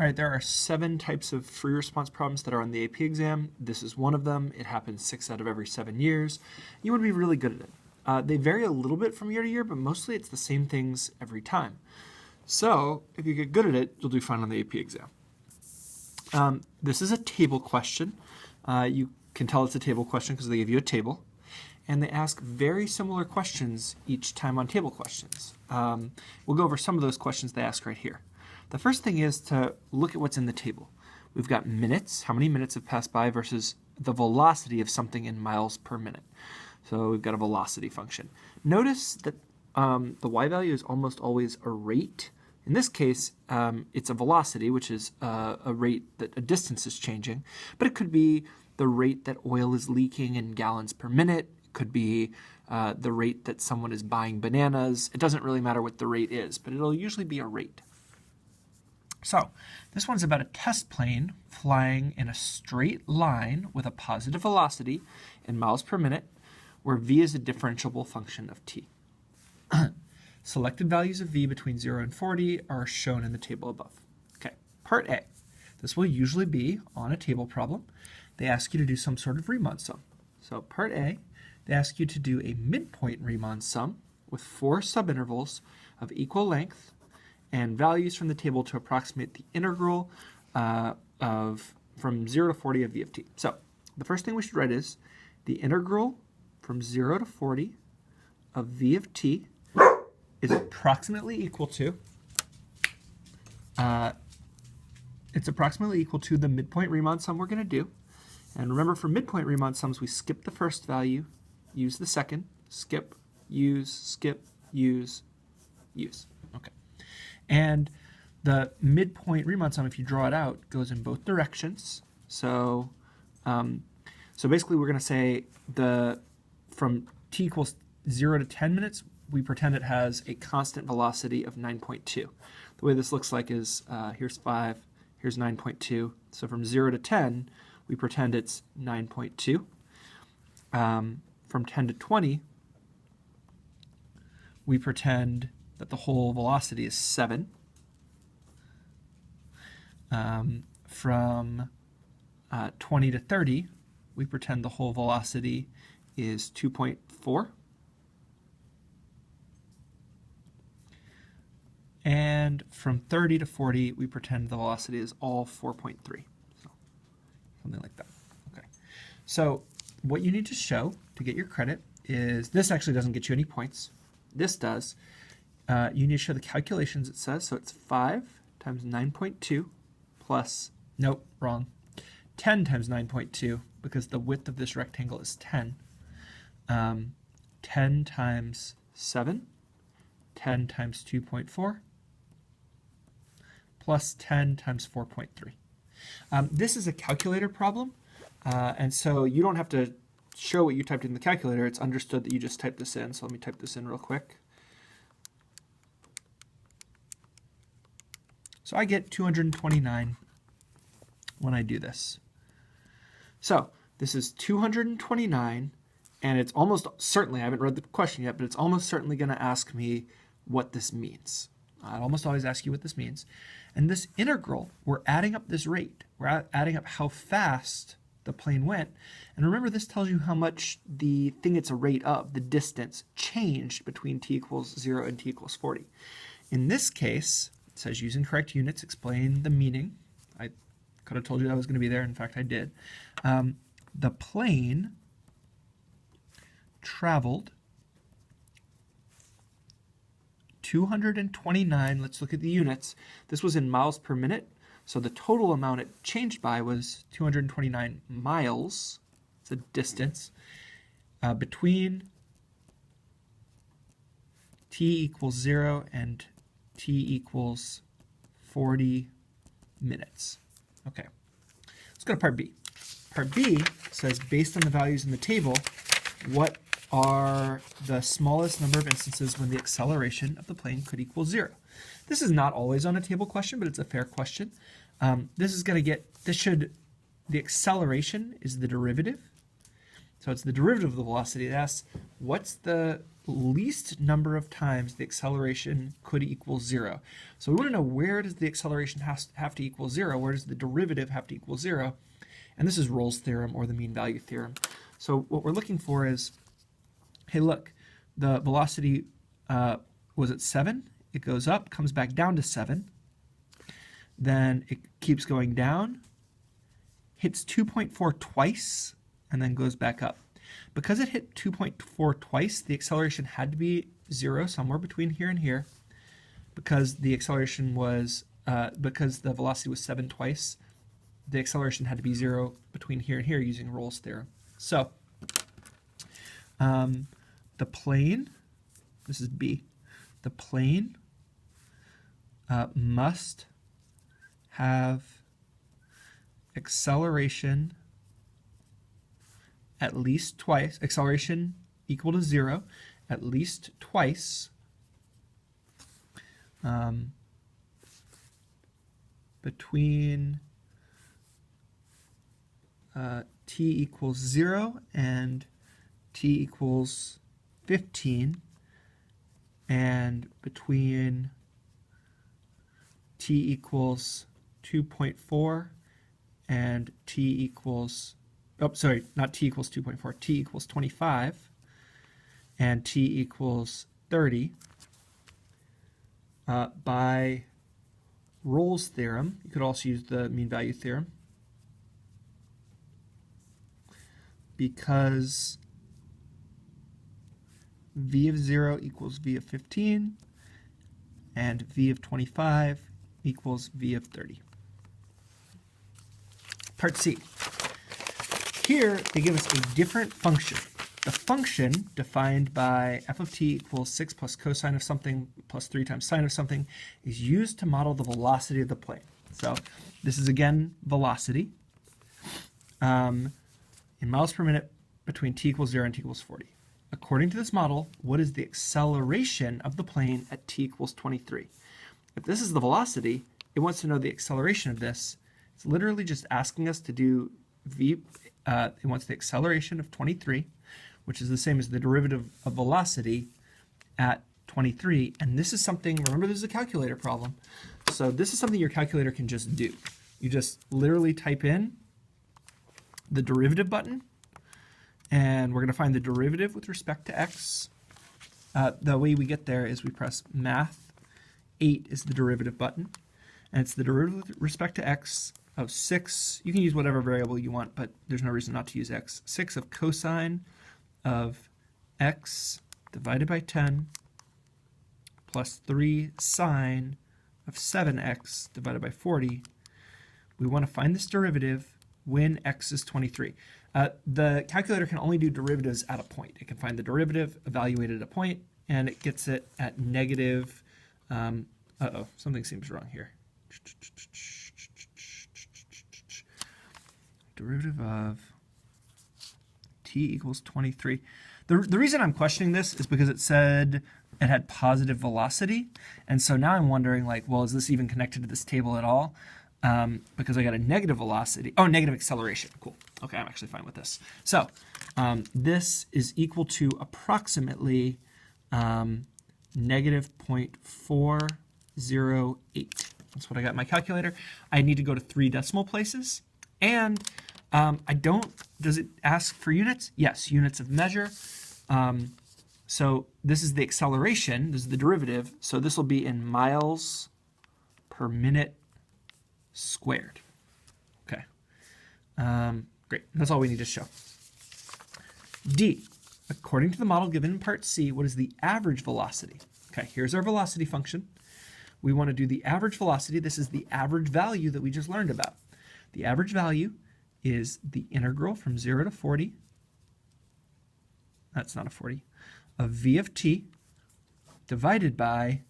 All right, there are 7 types of free response problems that are on the AP exam. This is one of them. It happens 6 out of every 7 years. You want to be really good at it. They vary a little bit from year to year, but mostly it's the same things every time. So if you get good at it, you'll do fine on the AP exam. This is a table question. You can tell it's a table question because they give you a table. And they ask very similar questions each time on table questions. We'll go over some of those questions they ask right here. The first thing is to look at what's in the table. We've got minutes, how many minutes have passed by versus the velocity of something in miles per minute. So we've got a velocity function. Notice that the y value is almost always a rate. In this case, it's a velocity, which is a rate that a distance is changing, but it could be the rate that oil is leaking in gallons per minute. It could be the rate that someone is buying bananas. It doesn't really matter what the rate is, but it'll usually be a rate. So this one's about a test plane flying in a straight line with a positive velocity in miles per minute, where v is a differentiable function of t. Selected values of v between 0 and 40 are shown in the table above. Okay, part A. This will usually be on a table problem. They ask you to do some sort of Riemann sum. So part A, they ask you to do a midpoint Riemann sum with 4 subintervals of equal length and values from the table to approximate the integral from 0 to 40 of v of t. So the first thing we should write is the integral from 0 to 40 of v of t is approximately equal to the midpoint Riemann sum we're going to do. And remember, for midpoint Riemann sums, we skip the first value, use the second, skip, use, use. Okay. And the midpoint Riemann sum, if you draw it out, goes in both directions. So, so basically we're going to say from t equals 0 to 10 minutes, we pretend it has a constant velocity of 9.2. The way this looks like is here's 5, here's 9.2. So from 0 to 10, we pretend it's 9.2. From 10 to 20, we pretend that the whole velocity is 7. From 20 to 30, we pretend the whole velocity is 2.4. And from 30 to 40, we pretend the velocity is all 4.3. So something like that. Okay. So what you need to show to get your credit is, this actually doesn't get you any points. This does. You need to show the calculations it says. So it's 5 times 9.2 plus, nope, wrong, 10 times 9.2, because the width of this rectangle is 10. 10 times 7, 10 times 2.4, plus 10 times 4.3. This is a calculator problem, and so you don't have to show what you typed in the calculator. It's understood that you just typed this in, so let me type this in real quick. So I get 229 when I do this. So this is 229, and it's almost certainly, I haven't read the question yet, but it's almost certainly going to ask me what this means. I'd almost always ask you what this means. And this integral, we're adding up this rate. We're adding up how fast the plane went. And remember, this tells you how much the thing it's a rate of, the distance, changed between t equals 0 and t equals 40. In this case, it says using correct units, explain the meaning. I could have told you that was going to be there. In fact, I did. The plane traveled 229, let's look at the units. This was in miles per minute, so the total amount it changed by was 229 miles. It's a distance between t equals 0 and t equals 40 minutes. Okay, let's go to part B. Part B says, based on the values in the table, what are the smallest number of instances when the acceleration of the plane could equal 0? This is not always on a table question, but it's a fair question. The acceleration is the derivative. So it's the derivative of the velocity. It asks, what's the least number of times the acceleration could equal 0. So we want to know, where does the acceleration have to equal 0? Where does the derivative have to equal 0? And this is Rolle's theorem, or the mean value theorem. So what we're looking for is, hey, look, the velocity was at 7. It goes up, comes back down to 7. Then it keeps going down, hits 2.4 twice, and then goes back up. Because it hit 2.4 twice, the acceleration had to be 0 somewhere between here and here. Because the acceleration was, because the velocity was 7 twice, the acceleration had to be 0 between here and here using Rolle's theorem. So, the plane, this is B, the plane must have acceleration at least twice, acceleration equal to 0 at least twice between t equals 0 and t equals 15, and between t equals 2.4 and t equals, oh, sorry, not t equals 2.4, t equals 25, and t equals 30, by Rolle's theorem. You could also use the mean value theorem, because v of 0 equals v of 15, and v of 25 equals v of 30. Part C. Here, they give us a different function. The function, defined by f of t equals 6 plus cosine of something plus 3 times sine of something, is used to model the velocity of the plane. So this is, again, velocity in miles per minute between t equals 0 and t equals 40. According to this model, what is the acceleration of the plane at t equals 23? If this is the velocity, it wants to know the acceleration of this. It's literally just asking us to do v, it wants the acceleration of 23, which is the same as the derivative of velocity at 23. And this is something, remember, this is a calculator problem. So this is something your calculator can just do. You just literally type in the derivative button, and we're going to find the derivative with respect to x. The way we get there is we press math. 8 is the derivative button, and it's the derivative with respect to x of 6. You can use whatever variable you want, but there's no reason not to use x. 6 of cosine of x divided by 10 plus 3 sine of 7x divided by 40. We want to find this derivative when x is 23. The calculator can only do derivatives at a point. It can find the derivative, evaluate it at a point, and it gets it at negative, uh-oh, something seems wrong here. Derivative of t equals 23. The reason I'm questioning this is because it said it had positive velocity, and so now I'm wondering, like, well, is this even connected to this table at all? Because I got a negative velocity. Oh, negative acceleration. Cool. Okay, I'm actually fine with this. So this is equal to approximately negative 0.408. That's what I got in my calculator. I need to go to 3 decimal places. And does it ask for units? Yes, units of measure. So this is the acceleration. This is the derivative. So this will be in miles per minute squared. Okay. Great. That's all we need to show. D. According to the model given in part C, what is the average velocity? Okay, here's our velocity function. We want to do the average velocity. This is the average value that we just learned about. The average value is the integral from 0 to 40. That's not a 40. Of v of t divided by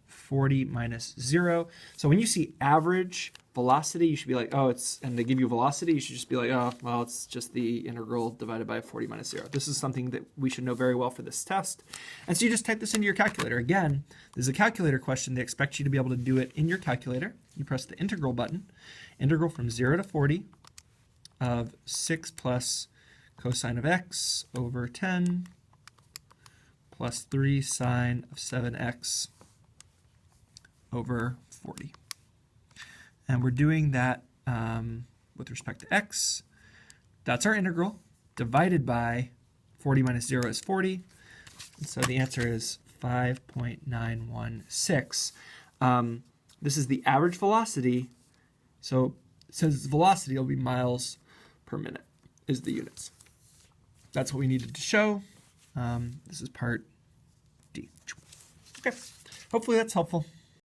40 minus 0. So when you see average velocity, you should be like, oh, it's, and they give you velocity, you should just be like, oh, well, it's just the integral divided by 40 minus 0. This is something that we should know very well for this test. And so you just type this into your calculator. Again, this is a calculator question. They expect you to be able to do it in your calculator. You press the integral button. Integral from 0 to 40 of 6 plus cosine of x over 10 plus 3 sine of 7x over 40. And we're doing that with respect to x. That's our integral, divided by 40 minus 0 is 40. And so the answer is 5.916. This is the average velocity. So since it's velocity, it'll be miles per minute is the units. That's what we needed to show. This is part D. Okay, hopefully that's helpful.